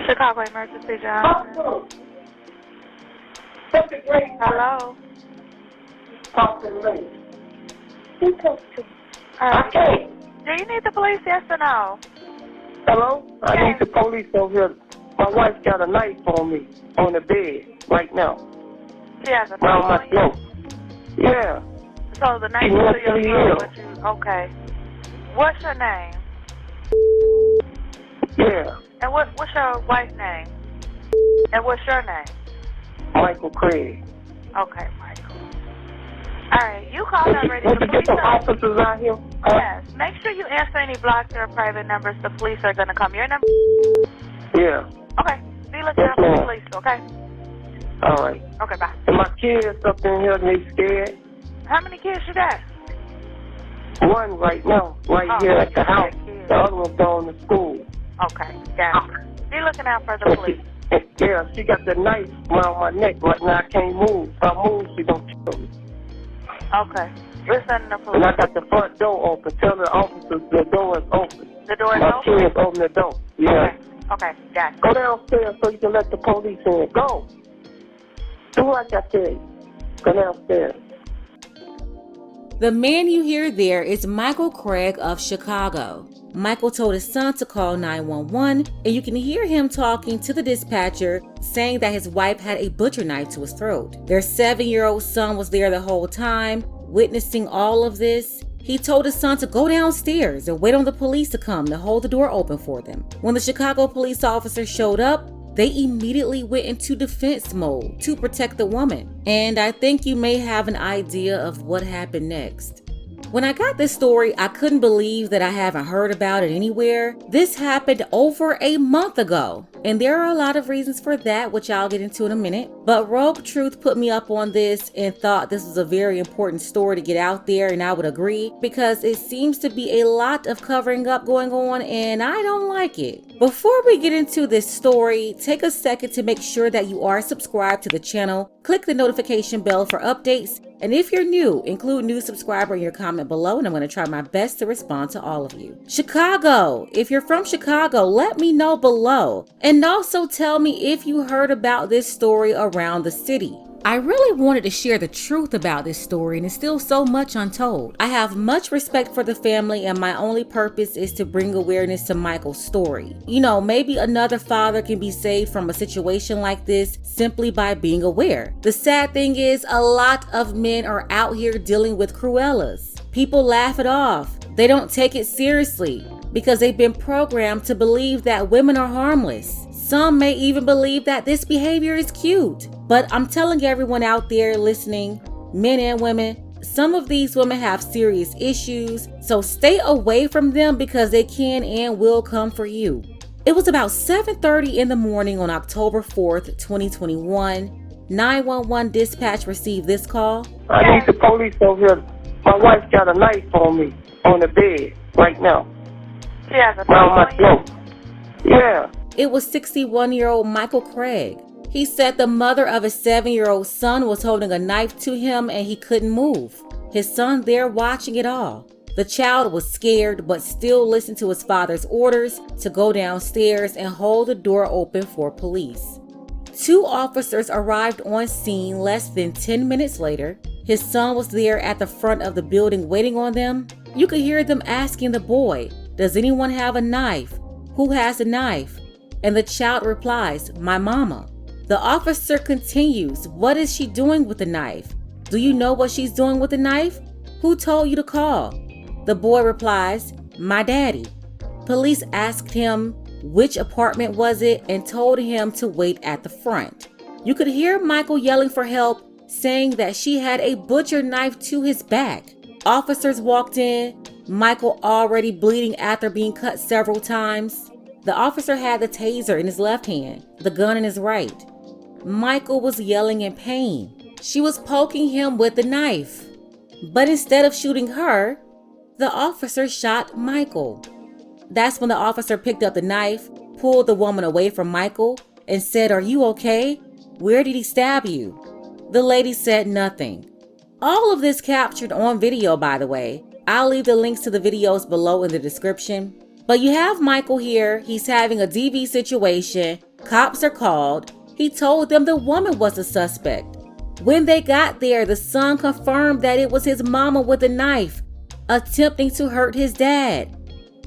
Chicago Emergency Johnson. Hello. Talk to me. Who talks to me? Okay. Do you need the police, yes or no? Hello? I need the police over here. My wife got a knife on me on the bed right now. She has a knife Around my on throat. you? Yeah. So the knife is to your throat, but you, okay. What's your name? Yeah. And what's your wife's name? And what's your name? Michael Craig. Okay, Michael. All right, you called already. Would you get some officers out here? Yes. Make sure you answer any blocked or private numbers. The police are going to come. Your number? Yeah. Okay. Be looking out for the police, okay? All right. Okay, bye. And my kids up in here, they scared. How many kids you got? One right now, here at the house. The other one's going to school. Okay, got it. Be looking out for the police. Yeah, she got the knife around my neck right now. I can't move. If I move, she gonna kill me. Okay. We're sending the police. And I got the front door open. Tell the officers the door is open. The door is my open? My kids open the door. Yeah. Okay, got it. Go downstairs so you can let the police in. Go. Do like I said. Go downstairs. The man you hear there is Michael Craig of Chicago. Michael told his son to call 911, and you can hear him talking to the dispatcher saying that his wife had a butcher knife to his throat. Their 7-year-old son was there the whole time, witnessing all of this. He told his son to go downstairs and wait on the police to come to hold the door open for them. When the Chicago police officer showed up, they immediately went into defense mode to protect the woman. And I think you may have an idea of what happened next. When I got this story, I couldn't believe that I haven't heard about it anywhere. This happened over a month ago, and there are a lot of reasons for that, which I'll get into in a minute. But Rogue Truth put me up on this and thought this was a very important story to get out there, and I would agree, because it seems to be a lot of covering up going on, and I don't like it. Before we get into this story, take a second to make sure that you are subscribed to the channel. Click the notification bell for updates. And if you're new, include new subscriber in your comment below, and I'm going to try my best to respond to all of you. Chicago, if you're from Chicago, let me know below. And also tell me if you heard about this story around the city. I really wanted to share the truth about this story, and it's still so much untold. I have much respect for the family, and my only purpose is to bring awareness to Michael's story. You know, maybe another father can be saved from a situation like this simply by being aware. The sad thing is, a lot of men are out here dealing with Cruellas. People laugh it off. They don't take it seriously because they've been programmed to believe that women are harmless. Some may even believe that this behavior is cute. But I'm telling everyone out there listening, men and women, some of these women have serious issues, so stay away from them because they can and will come for you. It was about 7:30 in the morning on October 4th, 2021. 911 dispatch received this call. I need the police over here. My wife got a knife on me on the bed right now. She has a around my throat. Yeah. It was 61-year-old Michael Craig. He said the mother of his 7-year-old son was holding a knife to him and he couldn't move. His son there watching it all. The child was scared but still listened to his father's orders to go downstairs and hold the door open for police. 2 officers arrived on scene less than 10 minutes later. His son was there at the front of the building waiting on them. You could hear them asking the boy, "Does anyone have a knife? Who has a knife?" And the child replies, "My mama." The officer continues, "What is she doing with the knife? Do you know what she's doing with the knife? Who told you to call?" The boy replies, "My daddy." Police asked him which apartment was it and told him to wait at the front. You could hear Michael yelling for help, saying that she had a butcher knife to his back. Officers walked in, Michael already bleeding after being cut several times. The officer had the taser in his left hand, the gun in his right. Michael was yelling in pain. She was poking him with the knife. But instead of shooting her, the officer shot Michael. That's when the officer picked up the knife, pulled the woman away from Michael, and said, "Are you okay? Where did he stab you?" The lady said nothing. All of this captured on video, by the way. I'll leave the links to the videos below in the description. But you have Michael here. He's having a DV situation. Cops are called. He told them the woman was the suspect. When they got there, the son confirmed that it was his mama with a knife, attempting to hurt his dad.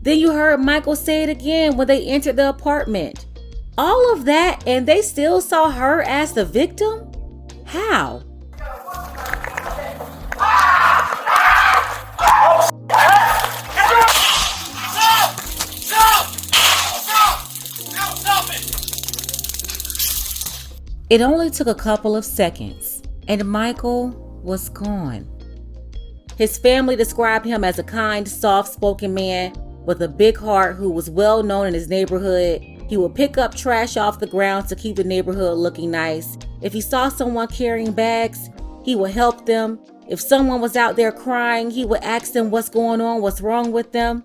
Then you heard Michael say it again when they entered the apartment. All of that, and they still saw her as the victim? How? It only took a couple of seconds, and Michael was gone. His family described him as a kind, soft-spoken man with a big heart who was well known in his neighborhood. He would pick up trash off the ground to keep the neighborhood looking nice. If he saw someone carrying bags, he would help them. If someone was out there crying, he would ask them what's going on, what's wrong with them.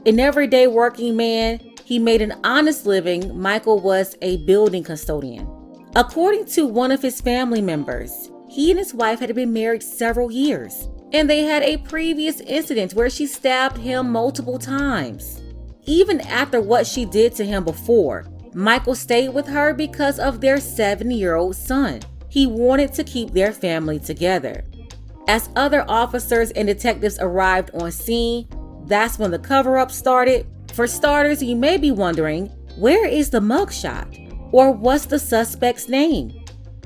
An everyday working man, he made an honest living. Michael was a building custodian. According to one of his family members, he and his wife had been married several years, and they had a previous incident where she stabbed him multiple times. Even after what she did to him before, Michael stayed with her because of their 7-year-old son. He wanted to keep their family together. As other officers and detectives arrived on scene, that's when the cover-up started. For starters, you may be wondering, where is the mugshot? Or what's the suspect's name?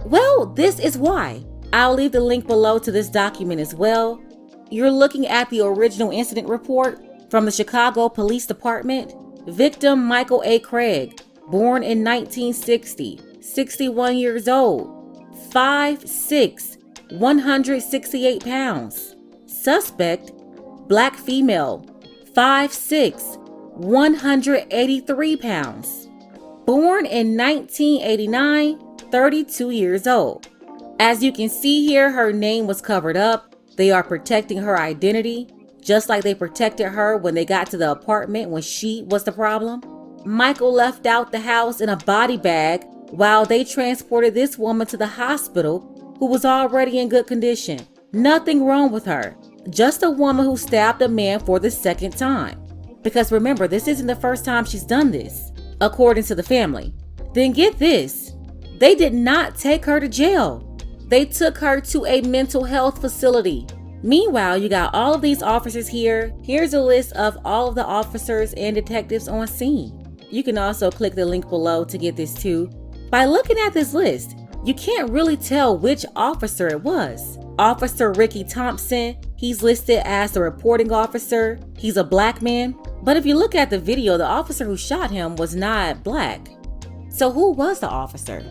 Well, this is why. I'll leave the link below to this document as well. You're looking at the original incident report from the Chicago Police Department. Victim Michael A. Craig, born in 1960, 61 years old, 5'6", 168 pounds. Suspect, black female, 5'6", 183 pounds. Born in 1989, 32 years old. As you can see here, her name was covered up. They are protecting her identity, just like they protected her when they got to the apartment when she was the problem. Michael left out the house in a body bag while they transported this woman to the hospital who was already in good condition. Nothing wrong with her, just a woman who stabbed a man for the second time. Because remember, this isn't the first time she's done this, according to the family. Then get this, they did not take her to jail. They took her to a mental health facility. Meanwhile, you got all of these officers here. Here's a list of all of the officers and detectives on scene. You can also click the link below to get this too. By looking at this list, you can't really tell which officer it was. Officer Ricky Thompson, he's listed as the reporting officer. He's a black man. But if you look at the video, the officer who shot him was not black. So who was the officer?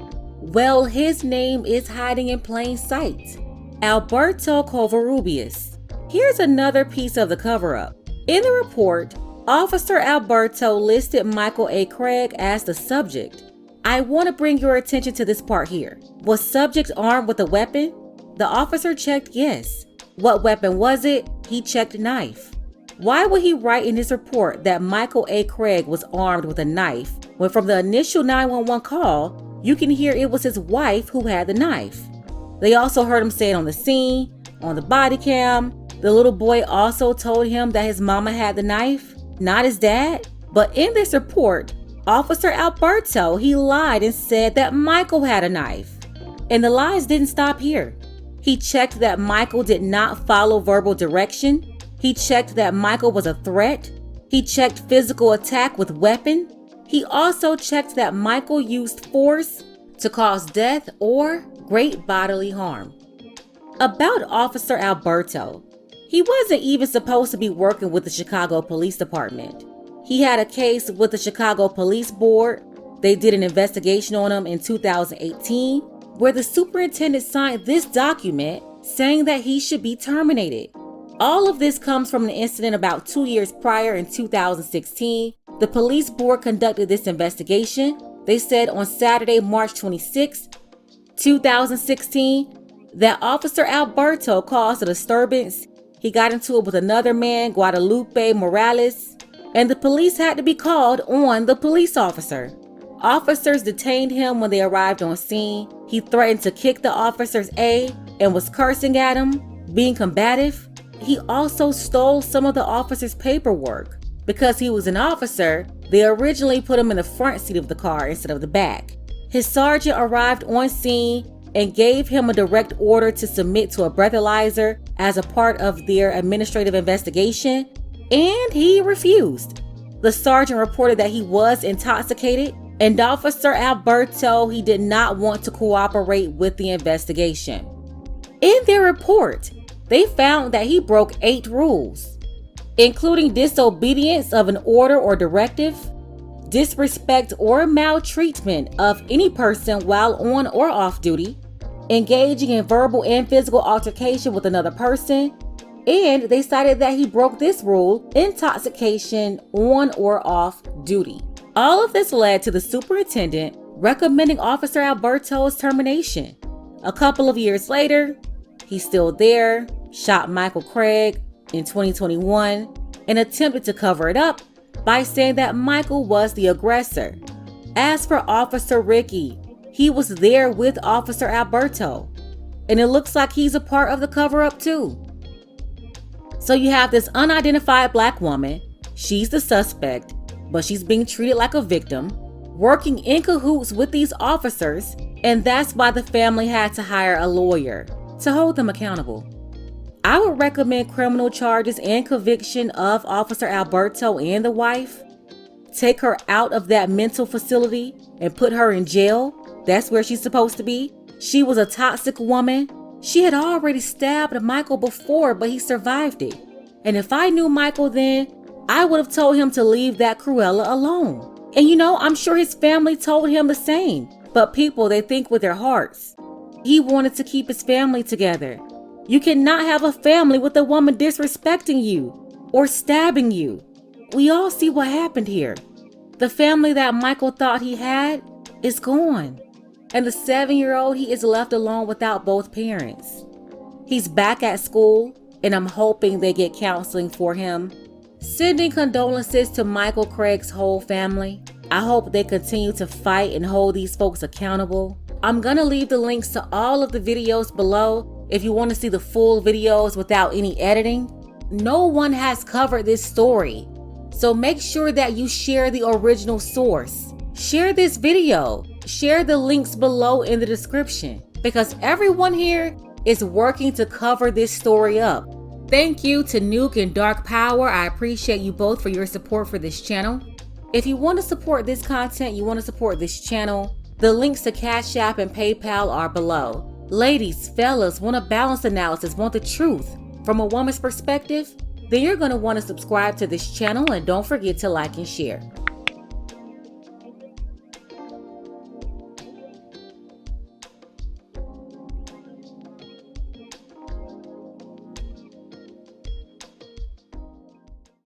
Well, his name is hiding in plain sight. Alberto Covarrubias. Here's another piece of the cover-up. In the report, Officer Alberto listed Michael A. Craig as the subject. I want to bring your attention to this part here. Was subject armed with a weapon? The officer checked yes. What weapon was it? He checked knife. Why would he write in his report that Michael A. Craig was armed with a knife when from the initial 911 call, you can hear it was his wife who had the knife? They also heard him say it on the scene, on the body cam. The little boy also told him that his mama had the knife, not his dad. But in this report, Officer Alberto, he lied and said that Michael had a knife. And the lies didn't stop here. He checked that Michael did not follow verbal direction. He checked that Michael was a threat. He checked physical attack with weapon. He also checked that Michael used force to cause death or great bodily harm. About Officer Alberto, he wasn't even supposed to be working with the Chicago Police Department. He had a case with the Chicago Police Board. They did an investigation on him in 2018, where the superintendent signed this document saying that he should be terminated. All of this comes from an incident about 2 years prior in 2016. The police board conducted this investigation. They said on Saturday, March 26, 2016, that Officer Alberto caused a disturbance. He got into it with another man, Guadalupe Morales, and the police had to be called on the police officer. Officers detained him when they arrived on scene. He threatened to kick the officer's A and was cursing at him, being combative. He also stole some of the officer's paperwork Because he was an officer, they originally put him in the front seat of the car instead of the back. His sergeant arrived on scene and gave him a direct order to submit to a breathalyzer as a part of their administrative investigation, and he refused. The sergeant reported that he was intoxicated, and Officer Alberto, he did not want to cooperate with the investigation. In their report, they found that he broke 8 rules, including disobedience of an order or directive, disrespect or maltreatment of any person while on or off duty, engaging in verbal and physical altercation with another person, and they cited that he broke this rule, intoxication on or off duty. All of this led to the superintendent recommending Officer Alberto's termination. A couple of years later, he's still there, shot Michael Craig in 2021, and attempted to cover it up by saying that Michael was the aggressor. As for Officer Ricky, he was there with Officer Alberto, and it looks like he's a part of the cover-up too. So you have this unidentified black woman, she's the suspect, but she's being treated like a victim, working in cahoots with these officers, and that's why the family had to hire a lawyer to hold them accountable. I would recommend criminal charges and conviction of Officer Alberto and the wife. Take her out of that mental facility and put her in jail. That's where she's supposed to be. She was a toxic woman. She had already stabbed Michael before, but he survived it. And if I knew Michael then, I would have told him to leave that Cruella alone. And I'm sure his family told him the same. But people, they think with their hearts. He wanted to keep his family together. You cannot have a family with a woman disrespecting you or stabbing you. We all see what happened here. The family that Michael thought he had is gone. And the 7-year-old, he is left alone without both parents. He's back at school, and I'm hoping they get counseling for him. Sending condolences to Michael Craig's whole family. I hope they continue to fight and hold these folks accountable. I'm gonna leave the links to all of the videos below if you want to see the full videos without any editing. No one has covered this story, so make sure that you share the original source. Share this video. Share the links below in the description, because everyone here is working to cover this story up. Thank you to Nuke and Dark Power. I appreciate you both for your support for this channel. If you want to support this content, you want to support this channel, the links to Cash App and PayPal are below. Ladies, fellas, want a balanced analysis, want the truth from a woman's perspective? Then you're going to want to subscribe to this channel, and don't forget to like and share.